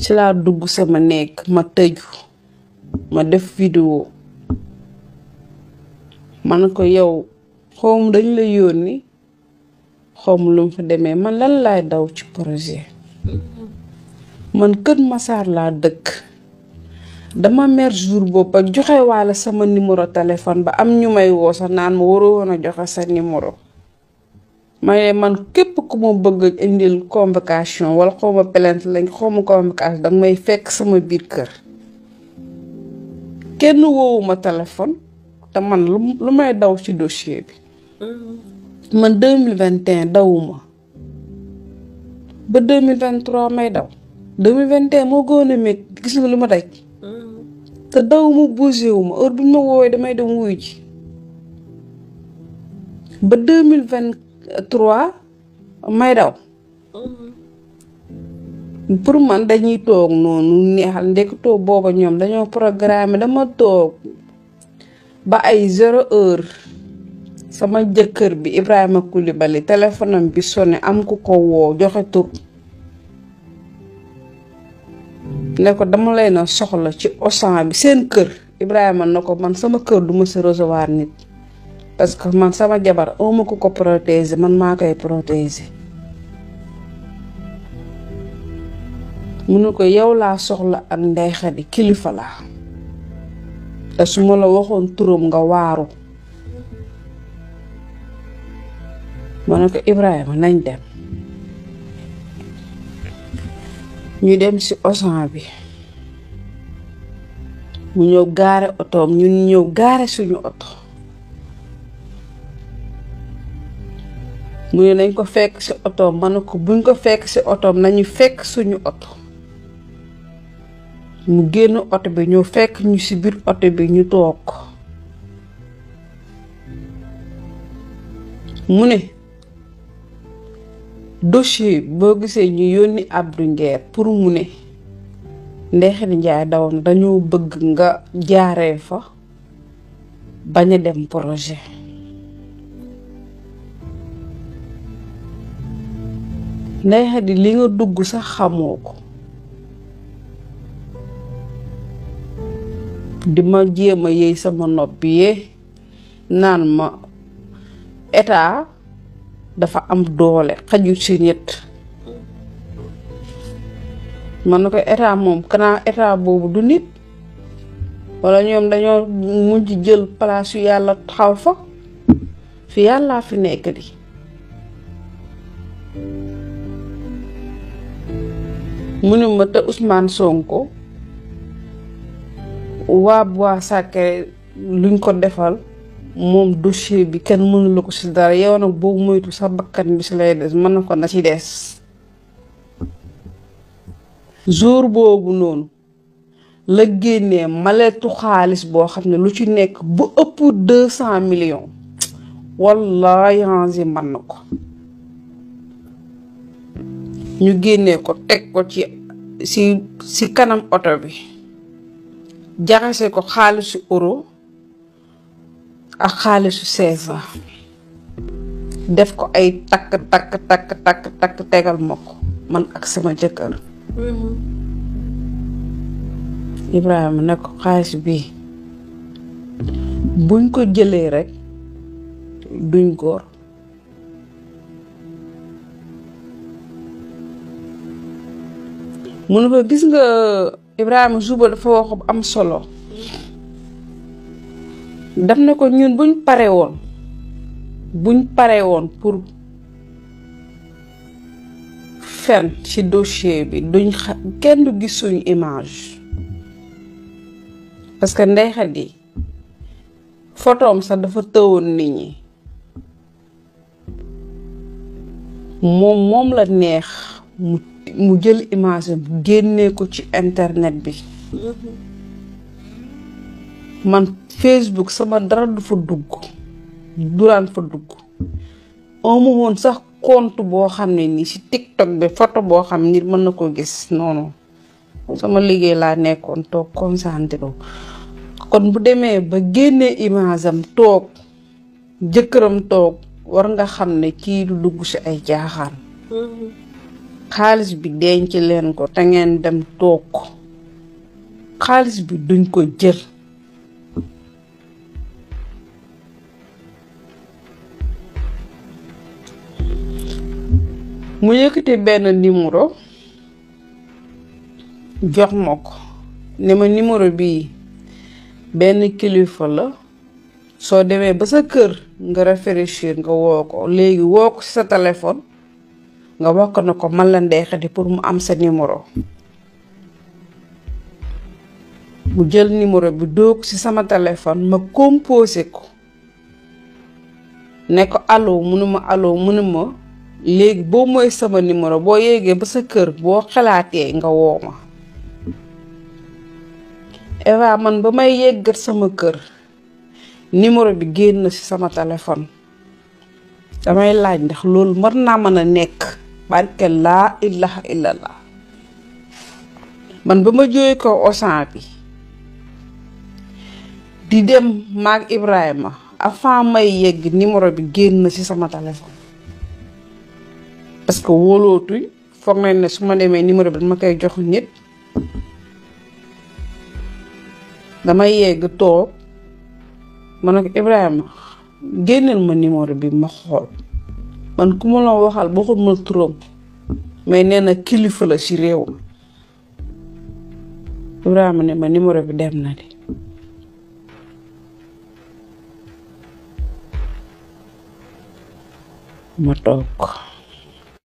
ci laa dugg sama nekk ma tëju ma def vidéo man ko yow xawma dañ la yónni xawma lu mu fa demee man lan laay daw ci projet man Kër Massar laa dëkk dama mer jour boobu ak joxe waale sama numéro téléphone ba am ñu may woo sax naan ma waroo woon a joxe sa numéro may man képp ku ma bëgg indil convocation wala xawma plainte lañ xawma convocation danga may fekk sama biir kër kenn woowuma téléphone te man lu may daw ci dossier bi man 2021 dawuma ba 2023 may daw 2021 moo gën a métti gis nga lu ma daj te dawuma bougé wuma heure bu ñu ma woowee damay dem wuyu ji ba 2023 may daw pour man dañuy toog noonu neexal ndeketoo booba ñoom dañoo programme dama toog ba ay 0 heure sama jëkkër bi Ibrahima Coulibaly téléphone am bi sonné am ku ko woo joxe tur ne ko dama leen a soxla ci Auchan bi seen kër Ibrahima na ko man sama kër du ma sa recevoir nit parce que man sama jabar awma ku ko protéger man maa koy protéger mu ne ko yow laa soxla ak Ndeye Khady kilifa laa te su ma la waxoon turam nga waaru ma ne ko Ibrahima nañ dem ñu dem ci Auchan bi mu ñëw gaare otoom ñun ñëw gaare suñu oto mu ne nañ ko fekk ci otoom ma ne ko buñ ko fekk ci otoom nañu fekk suñu oto mu génn oto bi ñu fekk ñu ci biir oto bi ñu toog mu ne dossier boo gisee ñu yónni Abdou Nguer pour mu ne Ndeye Khady Ndiaye daw na dañoo bëgg nga jaaree fa bañ a dem projet Ndeye Khady li nga dugg sax xamoo ko di ma jéem a yëy sama nopp yee naan ma état dafa am doole xaju ci nit man na ko état moom kanaa état boobu du nit wala ñoom dañoo mujj jël place yu yàlla xaw fa fi yàllaa fi nekk di mu ne ma te Ousmane Sonko waa Bois Sacré luñ ko defal moom dossier bi kenn mënu la ko ci dara yow nag boo moytu sa bakkan bi ci lay des mën na ko na ci des jour boobu noonu la génnee maletu xaalis boo xam ne lu ci nekk bu ëpp 200 millions wallahi anzi mën na ko ñu génnee ko teg ko ci kanam oto bi jaxase ko xaalisu euro ak xaalisu CFA def ko ay takk tegal ma ko man ak sama jëkkër Ibrahima ne ko xaalis bi buñ ko jëlee rek duñ góor mu ne ko gis nga Ibrahima suba dafa wax am solo daf ne ko ñun buñ pare woon pour fen ci dossier bi duñ kenn du gis suñu image parce que Ndeye Khady photom sax dafa tëwoon nit ñi moom la neex mu jël image bi génnee ko ci internet bi man Facebook sama dara du fa dugg duraan fa dugg amu woon sax compte boo xam ne nii ci TikTok bi photo boo xam nit mën na ko gis noonu sama liggéey laa nekkoon toog concentré kon bu demee ba génnee image am toog jëkkëram toog war nga xam ne kii du dugg ci ay jaaxaan xaalis bi denc leen ko te ngeen dem toog xaalis bi duñ ko jël. mu yëkkati benn numéro jox ma ko ne ma numéro bii benn kilifa la soo demee ba sa kër nga réfléchir nga woo ko léegi woo ko ci sa téléphone nga wax ko na ko man la Ndeye Khady pour mu am sa numéro. mu jël numéro bi doog ci sama téléphone ma composé ko ne ko allo munuma allo munuma léegi boo mooy sama numéro boo yéegee ba sa kër boo xalaatee nga woo ma. Eva man ba may yeggat sama kër numéro bi génn ci sama téléphone damay laaj ndax loolu war naa mën a nekk barke laa ilaha illallah. man ba ma jógee ko Auchan bi di dem maag Ibrahima avant may yegg numéro bi génn ci sama téléphone parce que wóolootuñ foog nañ ne su ma demee numéro bi dama koy jox nit. damay yegg toog ma ne ko Ibrahima génneel ma numéro bi ma xool man ku ma la waxal waxul ma turam mais nee na kilifa la ci réew mi. Ibrahima ne ma numéro bi dem na de. ma toog